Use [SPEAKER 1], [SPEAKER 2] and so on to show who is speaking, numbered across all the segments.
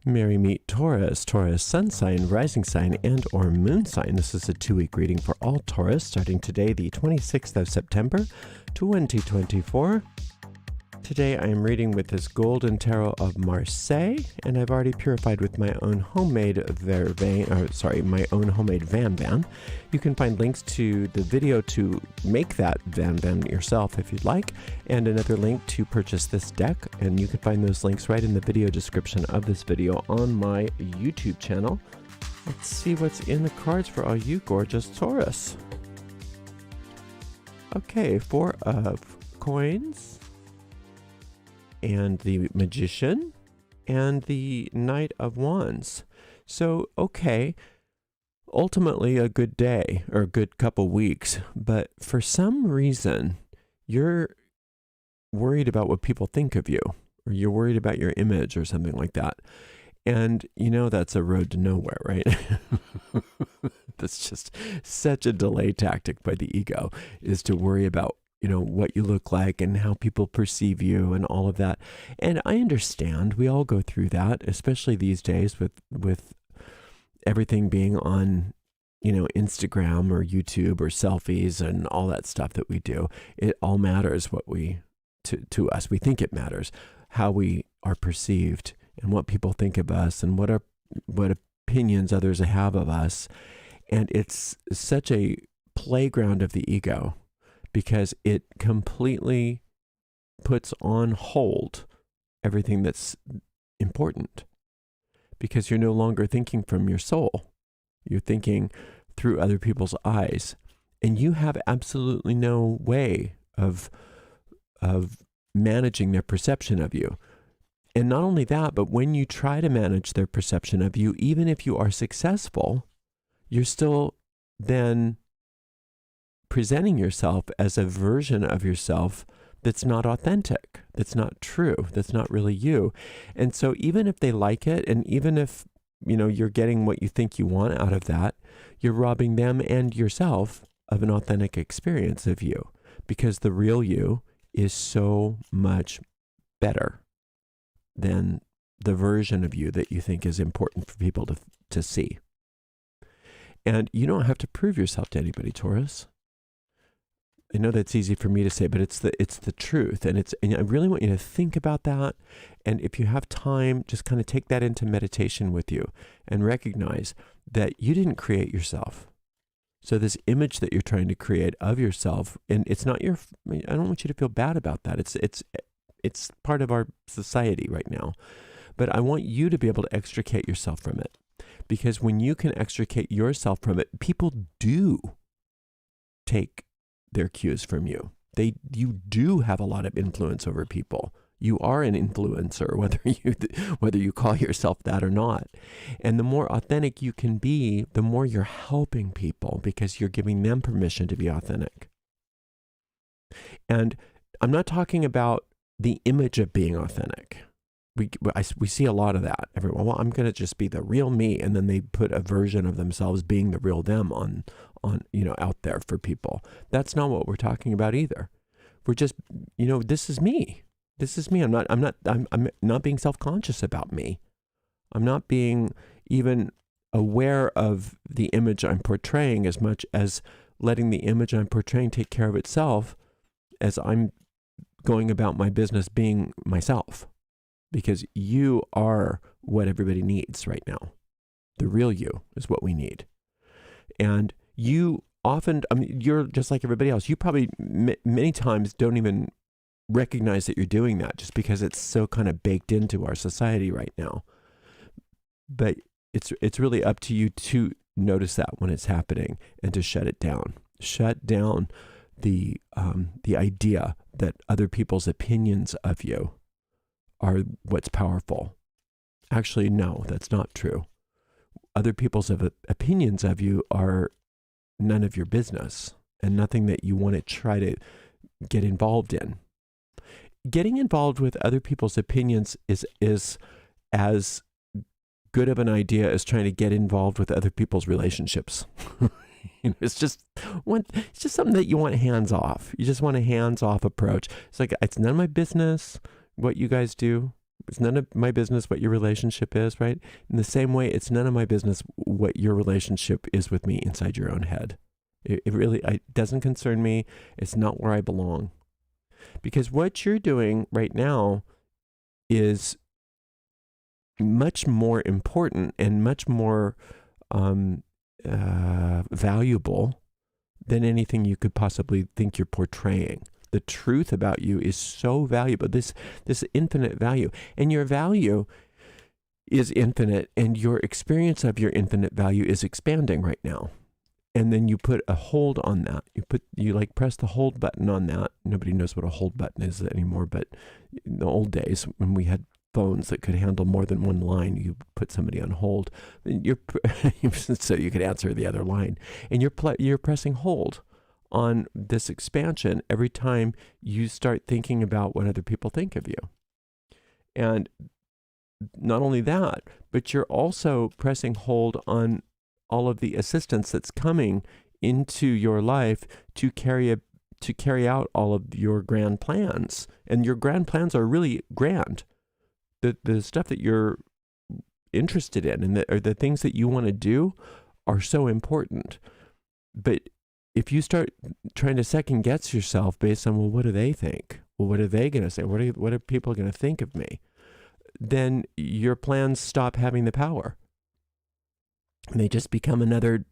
[SPEAKER 1] Mary meet Taurus, Taurus sun sign, rising sign, and or moon sign. This is a 2-week reading for all Taurus, starting today, the 26th of September, 2024. Today I am reading with this Golden Tarot of Marseille, and I've already purified with my own homemade my own homemade Van. You can find links to the video to make that Van yourself if you'd like, and another link to purchase this deck, and you can find those links right in the video description of this video on my YouTube channel. Let's see what's in the cards for all you gorgeous Taurus. Okay, 4 of coins, and the Magician, and the Knight of Wands. So, okay, ultimately a good day, or a good couple weeks, but for some reason, you're worried about what people think of you, or you're worried about your image or something like that. And you know that's a road to nowhere, right? That's just such a delay tactic by the ego, is to worry about what you look like and how people perceive you and all of that. And I understand we all go through that, especially these days with everything being on, Instagram or YouTube or selfies and all that stuff that we do. It all matters what to us. We think it matters how we are perceived and what people think of us and what opinions others have of us. And it's such a playground of the ego, because it completely puts on hold everything that's important, because you're no longer thinking from your soul. You're thinking through other people's eyes, and you have absolutely no way of managing their perception of you. And not only that, but when you try to manage their perception of you, even if you are successful, you're still then presenting yourself as a version of yourself that's not authentic, that's not true, that's not really you. And so even if they like it, and even if you're getting what you think you want out of that, you're robbing them and yourself of an authentic experience of you, because the real you is so much better than the version of you that you think is important for people to see. And you don't have to prove yourself to anybody, Taurus. I know that's easy for me to say, but it's the truth, and I really want you to think about that. And if you have time, just kind of take that into meditation with you and recognize that you didn't create yourself. So this image that you're trying to create of yourself, and it's not I don't want you to feel bad about that. It's part of our society right now, but I want you to be able to extricate yourself from it, because when you can extricate yourself from it, people do take their cues from you. You do have a lot of influence over people. You are an influencer, whether you call yourself that or not. And the more authentic you can be, the more you're helping people, because you're giving them permission to be authentic. And I'm not talking about the image of being authentic. We see a lot of that. Everyone, well, I'm going to just be the real me, and then they put a version of themselves being the real them on out there for people. That's not what we're talking about either. We're just, this is me. This is me. I'm not being self-conscious about me. I'm not being even aware of the image I'm portraying as much as letting the image I'm portraying take care of itself as I'm going about my business being myself. Because you are what everybody needs right now. The real you is what we need. And you often, you're just like everybody else. You probably many times don't even recognize that you're doing that, just because it's so kind of baked into our society right now. But it's really up to you to notice that when it's happening and to shut it down. Shut down the idea that other people's opinions of you are what's powerful. Actually, no, that's not true. Other people's opinions of you are none of your business, and nothing that you want to try to get involved in. Getting involved with other people's opinions is as good of an idea as trying to get involved with other people's relationships. It's just something that you want hands off. You just want a hands off approach. It's like, it's none of my business what you guys do. It's none of my business what your relationship is, right? In the same way, it's none of my business what your relationship is with me inside your own head. It really doesn't concern me. It's not where I belong. Because what you're doing right now is much more important and much more valuable than anything you could possibly think you're portraying. The truth about you is so valuable, this infinite value. And your value is infinite, and your experience of your infinite value is expanding right now. And then you put a hold on that. You like press the hold button on that. Nobody knows what a hold button is anymore, but in the old days when we had phones that could handle more than one line, you put somebody on hold, so you could answer the other line. And you're pressing hold on this expansion every time you start thinking about what other people think of you. And not only that, but you're also pressing hold on all of the assistance that's coming into your life to carry out all of your grand plans. And your grand plans are really grand. The stuff that you're interested in and the things that you want to do are so important. But if you start trying to second guess yourself based on, well, what do they think? Well, what are they going to say? What are people going to think of me? Then your plans stop having the power. And they just become another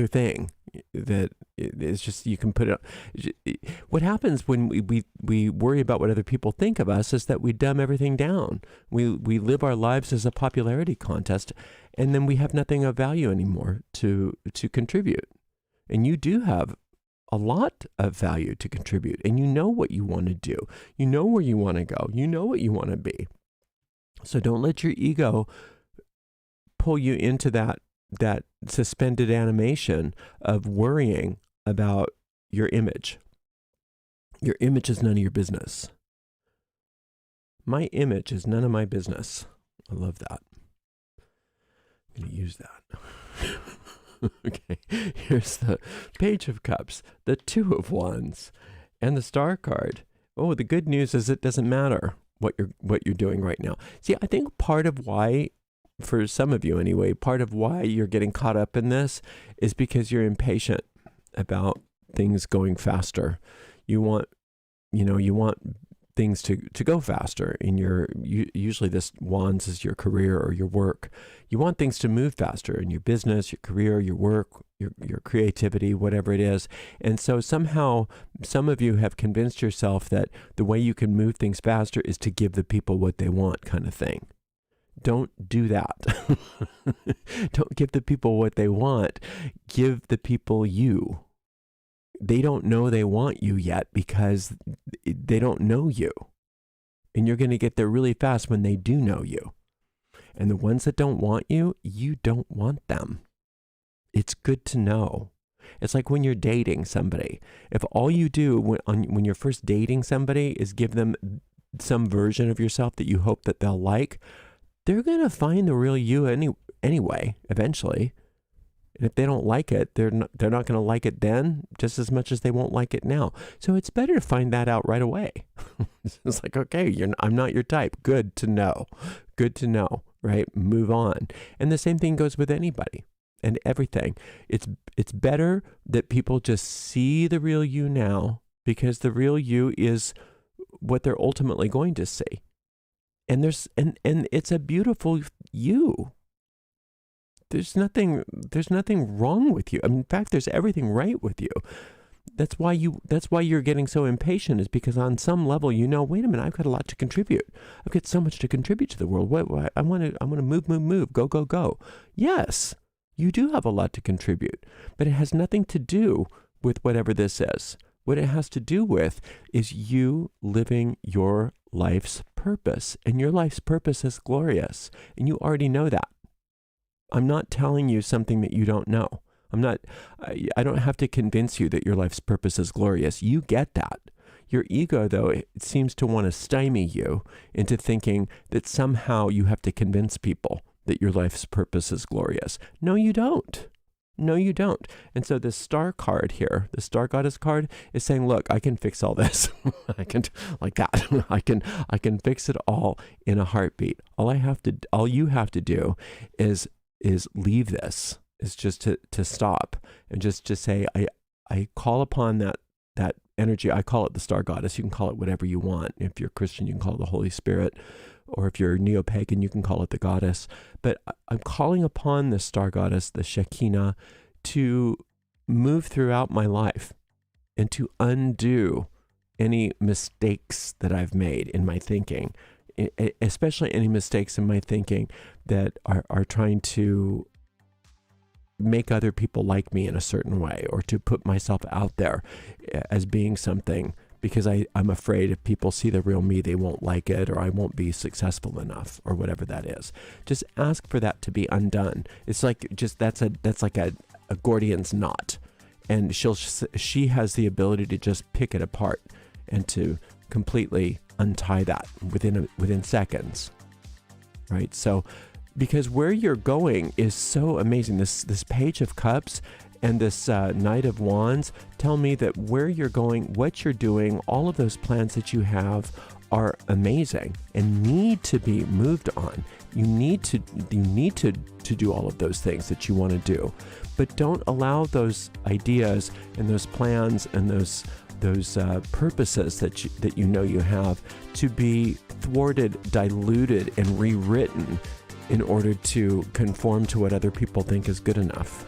[SPEAKER 1] thing that is just, you can put it. What happens when we worry about what other people think of us is that we dumb everything down. We live our lives as a popularity contest, and then we have nothing of value anymore to contribute. And you do have a lot of value to contribute, and you know what you want to do. You know where you want to go. You know what you want to be. So don't let your ego pull you into that suspended animation of worrying about your image. Your image is none of your business. My image is none of my business. I love that. I'm going to use that. Okay, here's the Page of Cups, the Two of Wands, and the Star card. Oh, the good news is it doesn't matter what you're doing right now. See, I think part of why, for some of you anyway, part of why you're getting caught up in this is because you're impatient about things going faster. You want things to go faster in usually this wands is your career or your work. You want things to move faster in your business, your career, your work, your creativity, whatever it is. And so somehow some of you have convinced yourself that the way you can move things faster is to give the people what they want, kind of thing. Don't do that. Don't give the people what they want. Give the people you. They don't know they want you yet because they don't know you. And you're going to get there really fast when they do know you. And the ones that don't want you, you don't want them. It's good to know. It's like when you're dating somebody. If all you do when you're first dating somebody is give them some version of yourself that you hope that they'll like, they're going to find the real you anyway, eventually. And if they don't like it, they're not going to like it then just as much as they won't like it now. So it's better to find that out right away. It's like, okay, I'm not your type. Good to know. Good to know, right? Move on. And the same thing goes with anybody and everything. It's better that people just see the real you now, because the real you is what they're ultimately going to see. And it's a beautiful you. There's nothing wrong with you. I mean, in fact, there's everything right with you. That's why you're getting so impatient, is because on some level, wait a minute, I've got a lot to contribute. I've got so much to contribute to the world. I want to move, go. Yes, you do have a lot to contribute, but it has nothing to do with whatever this is. What it has to do with is you living your life's purpose, and your life's purpose is glorious, and you already know that. I'm not telling you something that you don't know. I don't have to convince you that your life's purpose is glorious. You get that. Your ego, though, it seems to want to stymie you into thinking that somehow you have to convince people that your life's purpose is glorious. No, you don't. No, you don't. And so this star card here, the star goddess card, is saying, look, I can fix all this. I can, like that. I can fix it all in a heartbeat. All you have to do is leave this. Is just to stop and just to say, I call upon that energy. I call it the star goddess. You can call it whatever you want. If you're Christian, you can call it the Holy Spirit. Or if you're neo-pagan, you can call it the goddess. But I'm calling upon the star goddess, the Shekinah, to move throughout my life and to undo any mistakes that I've made in my thinking, especially any mistakes in my thinking that are trying to make other people like me in a certain way, or to put myself out there as being something, because I'm afraid if people see the real me, they won't like it, or I won't be successful enough, or whatever that is. Just ask for that to be undone. It's like that's like a Gordian's knot, and she has the ability to just pick it apart and to completely untie that within seconds, right? So, because where you're going is so amazing. This Page of Cups and this Knight of Wands tell me that where you're going, what you're doing, all of those plans that you have are amazing and need to be moved on. You need to do all of those things that you want to do, but don't allow those ideas and those plans and those purposes that you know you have to be thwarted, diluted, and rewritten in order to conform to what other people think is good enough.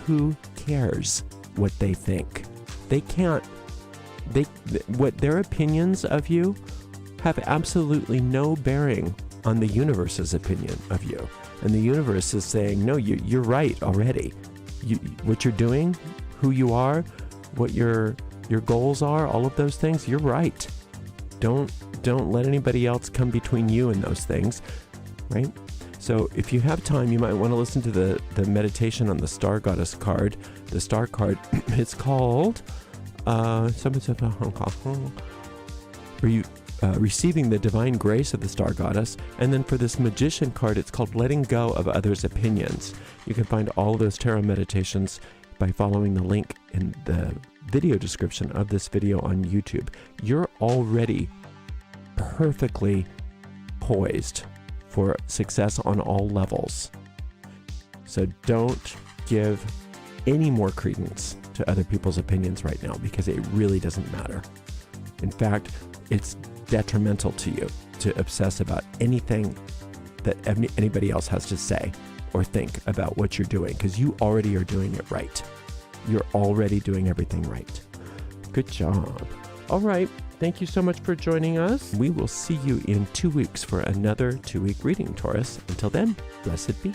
[SPEAKER 1] Who cares what they think? They can't. What their opinions of you have absolutely no bearing on the universe's opinion of you. And the universe is saying, no, you're right already. What you're doing, who you are, what your goals are, all of those things, you're right. Don't let anybody else come between you and those things, right? So if you have time, you might want to listen to the meditation on the star goddess card, the star card. It's called Receiving the Divine Grace of the Star Goddess. And then for this magician card, it's called Letting Go of Others' Opinions. You can find all those tarot meditations by following the link in the video description of this video on YouTube. You're already perfectly poised for success on all levels. So don't give any more credence to other people's opinions right now, because it really doesn't matter. In fact, it's detrimental to you to obsess about anything that anybody else has to say or think about what you're doing, because you already are doing it right. You're already doing everything right. Good job. All right. Thank you so much for joining us. We will see you in 2 weeks for another 2-week reading, Taurus. Until then, blessed be.